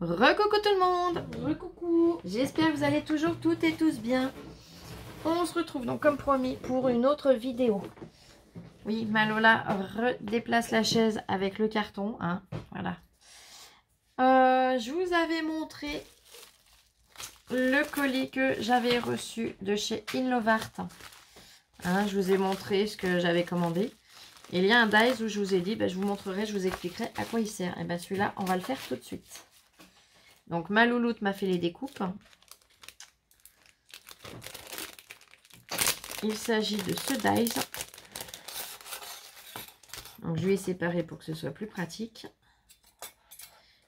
Recoucou tout le monde. Recoucou. J'espère que vous allez toujours toutes et tous bien. On se retrouve donc comme promis pour une autre vidéo. Oui, Malola redéplace la chaise avec le carton. Hein, voilà. Je vous avais montré le colis que j'avais reçu de chez Inlovart. Hein, je vous ai montré ce que j'avais commandé. Et il y a un dies où je vous ai dit, je vous montrerai, je vous expliquerai à quoi il sert. Et bien celui-là, on va le faire tout de suite. Donc ma louloute m'a fait les découpes. Il s'agit de ce dies. Donc je lui ai séparé pour que ce soit plus pratique.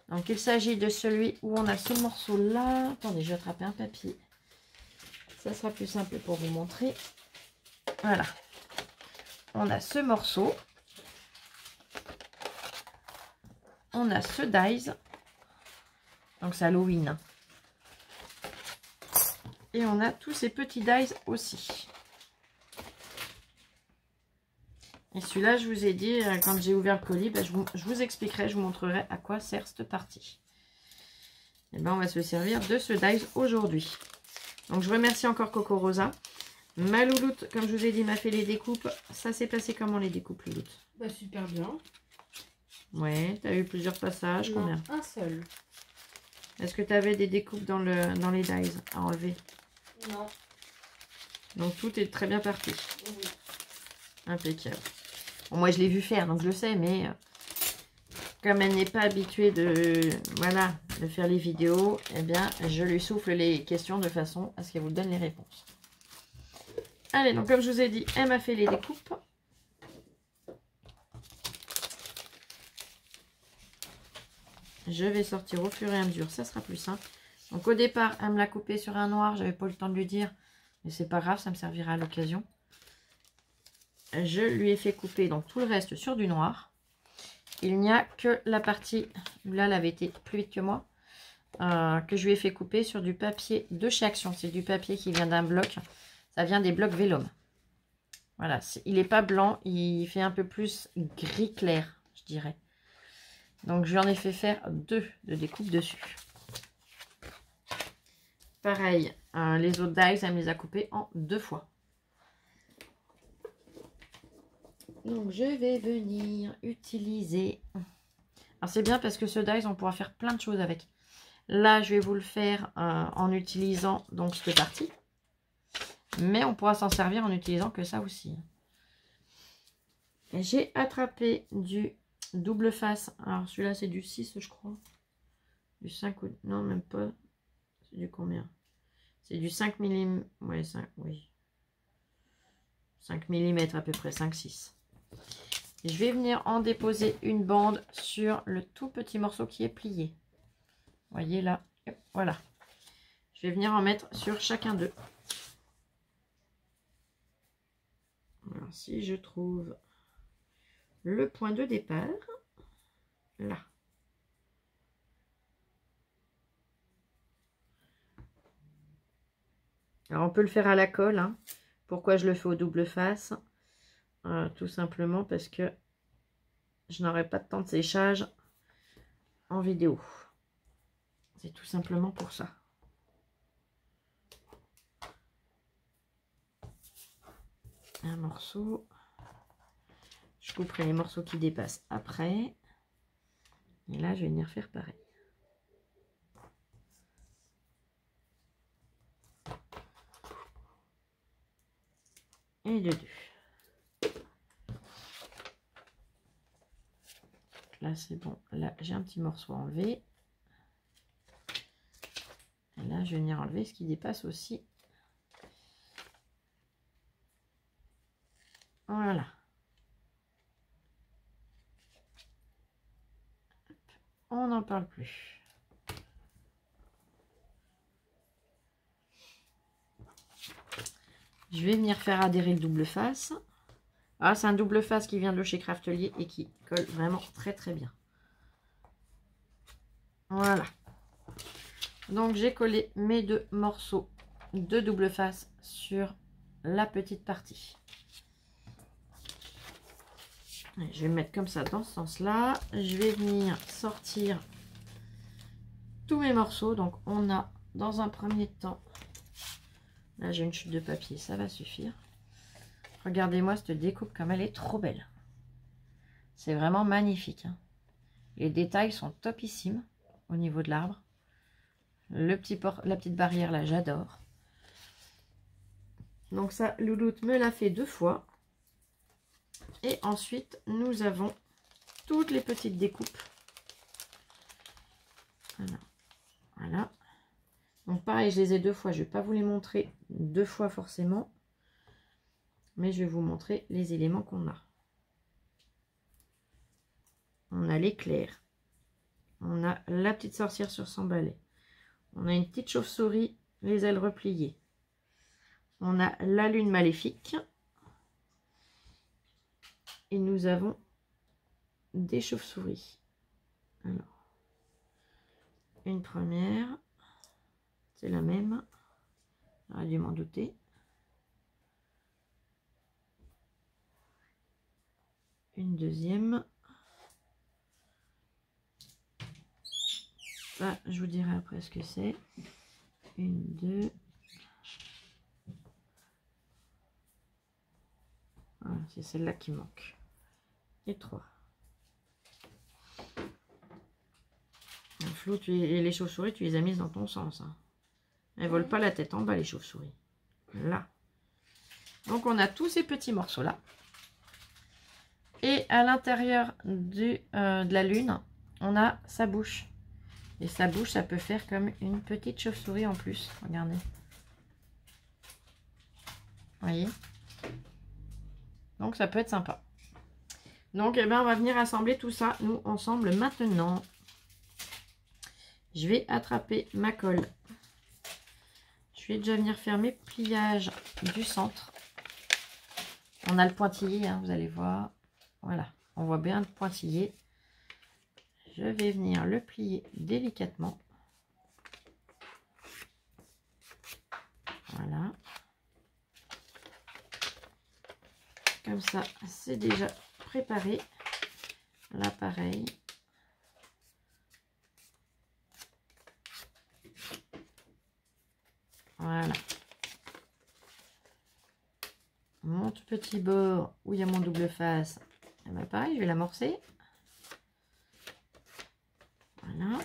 Donc il s'agit de celui où on a ce morceau là. Attendez, je vais attraper un papier. Ça sera plus simple pour vous montrer. Voilà. On a ce morceau. On a ce dies. Donc c'est Halloween. Et on a tous ces petits dies aussi. Et celui-là, je vous ai dit, quand j'ai ouvert le colis, je vous expliquerai, je vous montrerai à quoi sert cette partie. Et on va se servir de ce dies aujourd'hui. Donc je remercie encore Coco Rosa. Ma louloute, comme je vous ai dit, m'a fait les découpes. Ça s'est passé comment les découpes, louloute? Super bien. Ouais, tu as eu plusieurs passages. Non, combien? un seul. Est-ce que tu avais des découpes dans les dies à enlever? Non. Donc tout est très bien parti. Oui. Impeccable. Bon, moi je l'ai vu faire, donc je le sais, mais comme elle n'est pas habituée de faire les vidéos, eh bien je lui souffle les questions de façon à ce qu'elle vous donne les réponses. Allez, donc comme je vous ai dit, elle m'a fait les découpes. Je vais sortir au fur et à mesure, ça sera plus simple. Donc au départ, elle me l'a coupé sur un noir, j'avais pas eu le temps de lui dire, mais c'est pas grave, ça me servira à l'occasion. Je lui ai fait couper donc tout le reste sur du noir. Il n'y a que la partie, là elle avait été plus vite que moi, que je lui ai fait couper sur du papier de chez Action. C'est du papier qui vient d'un bloc, ça vient des blocs Vélum. Voilà, il n'est pas blanc, il fait un peu plus gris clair, je dirais. Donc je lui en ai fait faire 2 de découpe dessus. Pareil, les autres dies, elle me les a coupés en 2 fois. Donc je vais venir utiliser. Alors c'est bien parce que ce dies, on pourra faire plein de choses avec. Là, je vais vous le faire en utilisant donc cette partie. Mais on pourra s'en servir en utilisant que ça aussi. J'ai attrapé du double face. Alors celui-là, c'est du 6, je crois. Du 5 ou... Non, même pas. C'est du combien? C'est du 5 mm. Ouais, 5, oui. 5 mm à peu près, 5-6. Je vais venir en déposer une bande sur le tout petit morceau qui est plié. Vous voyez là, voilà. Je vais venir en mettre sur chacun d'eux. Alors, si je trouve le point de départ, là. Alors, on peut le faire à la colle. Hein. Pourquoi je le fais au double face? Tout simplement parce que je n'aurai pas de temps de séchage en vidéo. C'est tout simplement pour ça. Un morceau. Je couperai les morceaux qui dépassent après. Et là, je vais venir faire pareil. Et de 2. Là, c'est bon. Là, j'ai un petit morceau à enlever. Et là, je vais venir enlever ce qui dépasse aussi. Voilà. On n'en parle plus. Je vais venir faire adhérer le double face. Ah, c'est un double face qui vient de chez Craftelier et qui colle vraiment très très bien. Voilà. Donc j'ai collé mes 2 morceaux de double face sur la petite partie. Je vais me mettre comme ça dans ce sens-là. Je vais venir sortir tous mes morceaux. Donc on a dans un premier temps, là j'ai une chute de papier, ça va suffire. Regardez-moi cette découpe comme elle est trop belle. C'est vraiment magnifique, hein. Les détails sont topissimes au niveau de l'arbre. La petite barrière là, j'adore. Donc ça, Louloute me l'a fait 2 fois. Et ensuite, nous avons toutes les petites découpes. Voilà. Donc pareil, je les ai 2 fois. Je ne vais pas vous les montrer 2 fois forcément. Mais je vais vous montrer les éléments qu'on a. On a l'éclair. On a la petite sorcière sur son balai. On a une petite chauve-souris, les ailes repliées. On a la lune maléfique. Et nous avons des chauves-souris. Alors, une première, c'est la même. J'aurais dû m'en douter. Une deuxième. Ça, je vous dirai après ce que c'est. Une, deux. Voilà, c'est celle-là qui manque. Et 3. Flo, et les chauves-souris, tu les as mises dans ton sens. Hein. Elles volent pas la tête en bas, les chauves-souris. Là. Donc, on a tous ces petits morceaux-là. Et à l'intérieur de la lune, on a sa bouche. Et sa bouche, ça peut faire comme une petite chauve-souris en plus. Regardez. Vous voyez? Donc, ça peut être sympa. Donc, eh ben, on va venir assembler tout ça, nous, ensemble, maintenant. Je vais attraper ma colle. Je vais déjà venir faire mes pliages du centre. On a le pointillé, hein, vous allez voir. Voilà, on voit bien le pointillé. Je vais venir le plier délicatement. Voilà. Comme ça, c'est déjà préparé. Là, pareil. Voilà. Mon tout petit bord où il y a mon double face. Et ben pareil, je vais l'amorcer. Voilà.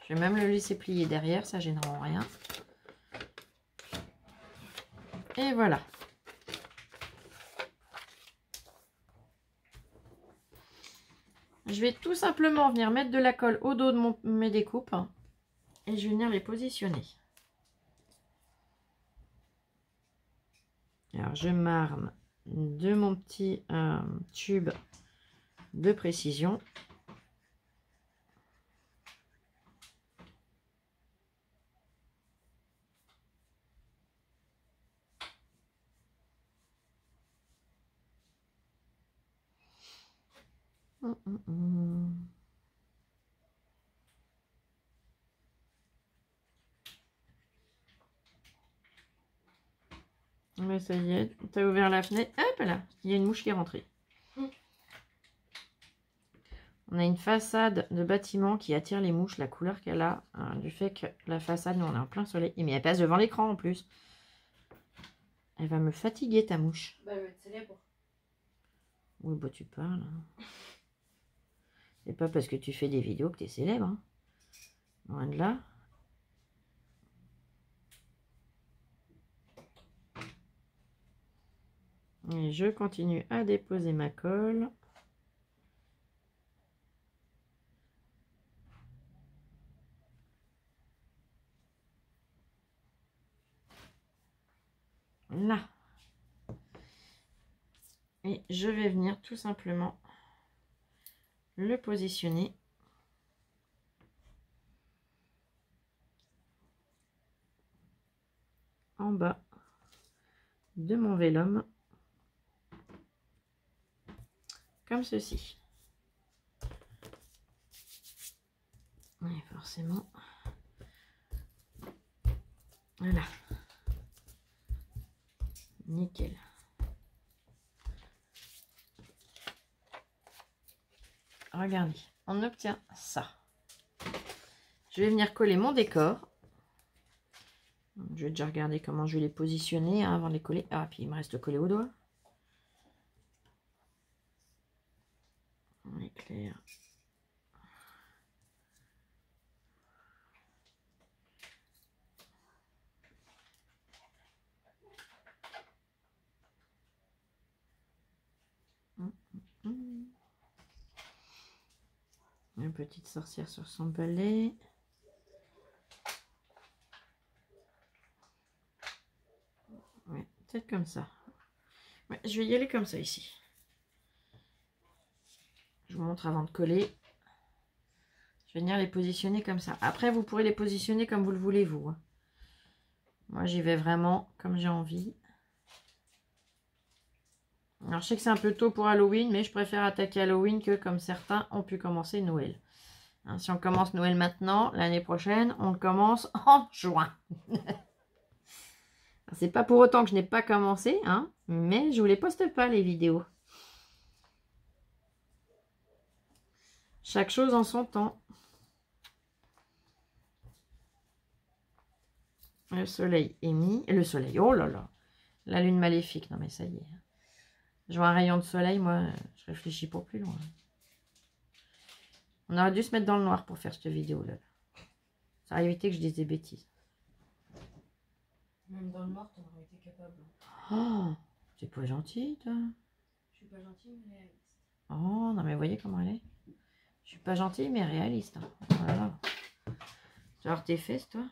Je vais même le laisser plier derrière, ça gênera rien. Et voilà. Je vais tout simplement venir mettre de la colle au dos de mes découpes. Et je vais venir les positionner. Alors, je m'arme de mon petit tube de précision. Mais ça y est, tu as ouvert la fenêtre. Hop là, il y a une mouche qui est rentrée. On a une façade de bâtiment qui attire les mouches, la couleur qu'elle a, du fait que la façade, nous on est en plein soleil. Mais elle passe devant l'écran en plus. Elle va me fatiguer ta mouche. Bah, elle va être célèbre. Oui, bah tu parles. Hein. C'est pas parce que tu fais des vidéos que tu es célèbre. Hein. Loin de là. Et je continue à déposer ma colle. Là. Et je vais venir tout simplement le positionner en bas de mon vélum comme ceci. Et forcément, voilà, nickel. Regardez, on obtient ça. Je vais venir coller mon décor. Je vais déjà regarder comment je vais les positionner hein, avant de les coller. Ah, puis il me reste coller au doigt. On éclaire. Une petite sorcière sur son balai. Ouais, peut-être comme ça. Ouais, je vais y aller comme ça ici. Je vous montre avant de coller. Je vais venir les positionner comme ça. Après, vous pourrez les positionner comme vous le voulez, vous. Hein. Moi, j'y vais vraiment comme j'ai envie. Alors, je sais que c'est un peu tôt pour Halloween, mais je préfère attaquer Halloween que comme certains ont pu commencer Noël. Hein, si on commence Noël maintenant, l'année prochaine, on le commence en juin. C'est pas pour autant que je n'ai pas commencé, hein, mais je vous les poste pas, les vidéos. Chaque chose en son temps. Le soleil est mis. Le soleil, oh là là. La lune maléfique, non mais ça y est. Je vois un rayon de soleil, moi, je réfléchis pour plus loin. On aurait dû se mettre dans le noir pour faire cette vidéo-là. Ça aurait évité que je dise des bêtises. Même dans le noir, t'en aurais été capable. Oh, c'est pas gentil, toi. Je suis pas gentille, mais réaliste. Oh, non mais voyez comment elle est. Je suis pas gentille, mais réaliste. Hein. Voilà. Tu vas voir tes fesses, toi.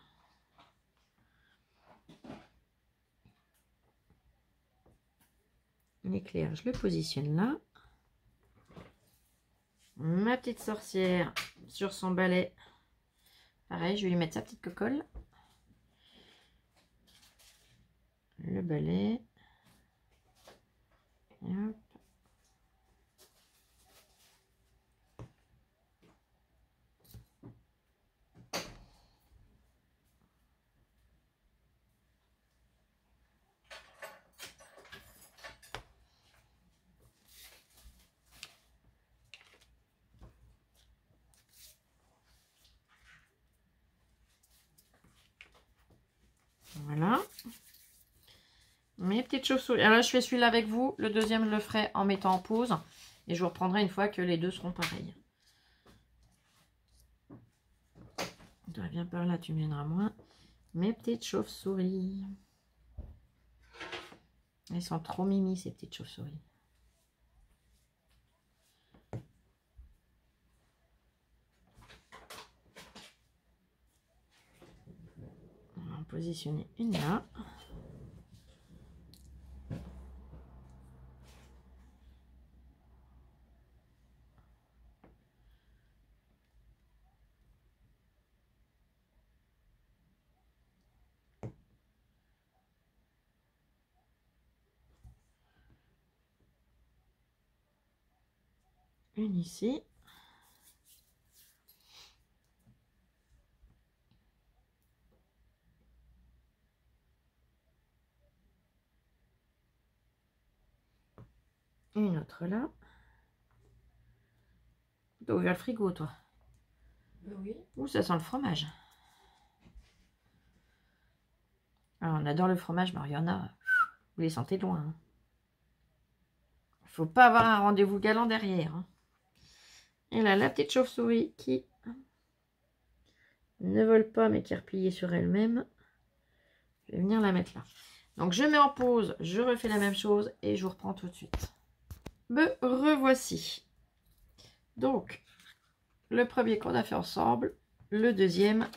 L'éclair, je le positionne là. Ma petite sorcière sur son balai. Pareil, je vais lui mettre sa petite cocolle. Le balai. Et hop. Voilà. Mes petites chauves-souris. Alors là, je fais celui-là avec vous. Le deuxième, je le ferai en mettant en pause. Et je vous reprendrai une fois que les deux seront pareils. Toi, viens par là, tu me viendras moins. Mes petites chauves-souris. Elles sont trop mimi, ces petites chauves-souris. On va en positionner une là. Une ici. Une autre là. T'as ouvert le frigo, toi? Oui. Ouh, ça sent le fromage. Alors, on adore le fromage, mais il y en a. Vous les sentez de loin. Hein. Faut pas avoir un rendez-vous galant derrière. Hein. Et là, la petite chauve-souris qui ne vole pas, mais qui est repliée sur elle-même. Je vais venir la mettre là. Donc, je mets en pause, je refais la même chose et je vous reprends tout de suite. Me revoici. Donc, le premier qu'on a fait ensemble, le deuxième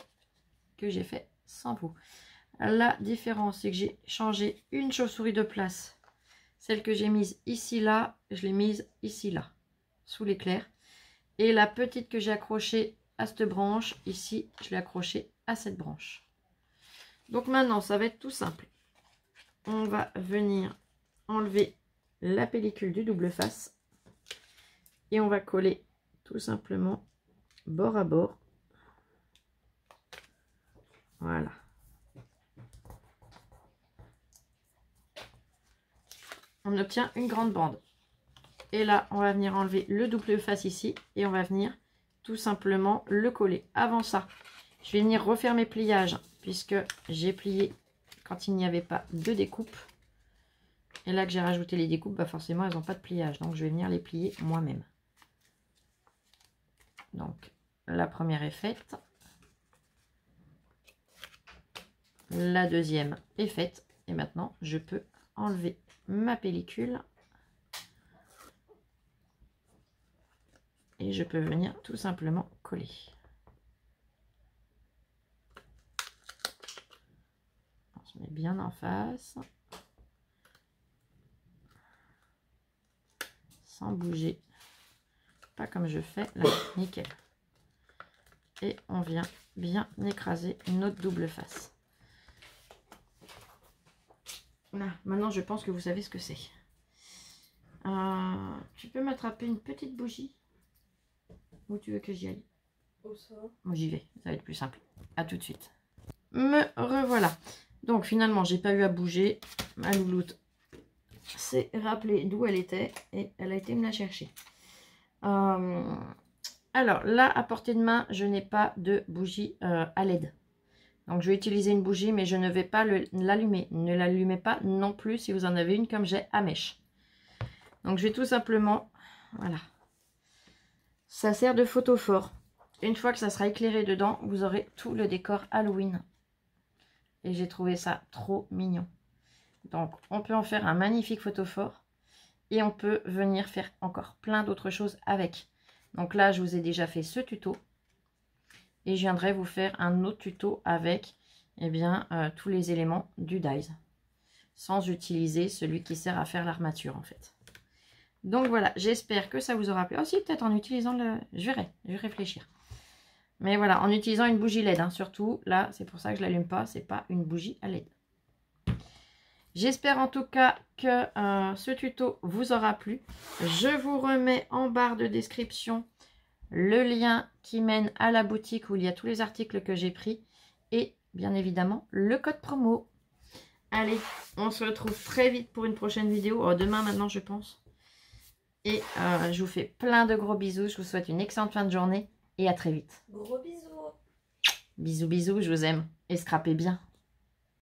que j'ai fait sans vous. La différence, c'est que j'ai changé une chauve-souris de place. Celle que j'ai mise ici, là, je l'ai mise ici, là, sous l'éclair. Et la petite que j'ai accrochée à cette branche, ici, je l'ai accrochée à cette branche. Donc maintenant, ça va être tout simple. On va venir enlever la pellicule du double face. Et on va coller tout simplement bord à bord. Voilà. On obtient une grande bande. Et là, on va venir enlever le double face ici. Et on va venir tout simplement le coller. Avant ça, Je vais venir refaire mes pliages puisque j'ai plié quand il n'y avait pas de découpe. Et là que j'ai rajouté les découpes, bah forcément elles n'ont pas de pliage. Donc je vais venir les plier moi-même. Donc la première est faite. La deuxième est faite. Et maintenant je peux enlever ma pellicule. Et je peux venir tout simplement coller. On se met bien en face. Sans bouger. Pas comme je fais là. Nickel. Et on vient bien écraser notre double face. Là, maintenant je pense que vous savez ce que c'est. Tu peux m'attraper une petite bougie? Où tu veux que j'y aille? Où ça? Moi j'y vais, ça va être plus simple. À tout de suite. Me revoilà. Donc finalement j'ai pas eu à bouger. Ma louloute s'est rappelé d'où elle était et elle a été me la chercher. Alors là à portée de main je n'ai pas de bougie à LED. Donc je vais utiliser une bougie mais je ne vais pas l'allumer. Ne l'allumez pas non plus si vous en avez une comme j'ai à mèche. Donc je vais tout simplement, voilà. Ça sert de photophore. Une fois que ça sera éclairé dedans, vous aurez tout le décor Halloween. Et j'ai trouvé ça trop mignon. Donc, on peut en faire un magnifique photophore. Et on peut venir faire encore plein d'autres choses avec. Donc là, je vous ai déjà fait ce tuto. Et je viendrai vous faire un autre tuto avec eh bien, tous les éléments du dies. Sans utiliser celui qui sert à faire l'armature en fait. Donc voilà, j'espère que ça vous aura plu. Oh si, peut-être en utilisant le... Je vais réfléchir. Mais voilà, en utilisant une bougie LED, hein, surtout. Là, c'est pour ça que je ne l'allume pas. C'est pas une bougie à LED. J'espère en tout cas que ce tuto vous aura plu. Je vous remets en barre de description le lien qui mène à la boutique où il y a tous les articles que j'ai pris. Et bien évidemment, le code promo. Allez, on se retrouve très vite pour une prochaine vidéo. Oh, demain maintenant, je pense. Et je vous fais plein de gros bisous. Je vous souhaite une excellente fin de journée. Et à très vite. Gros bisous. Bisous, bisous, je vous aime. Et scrapez bien.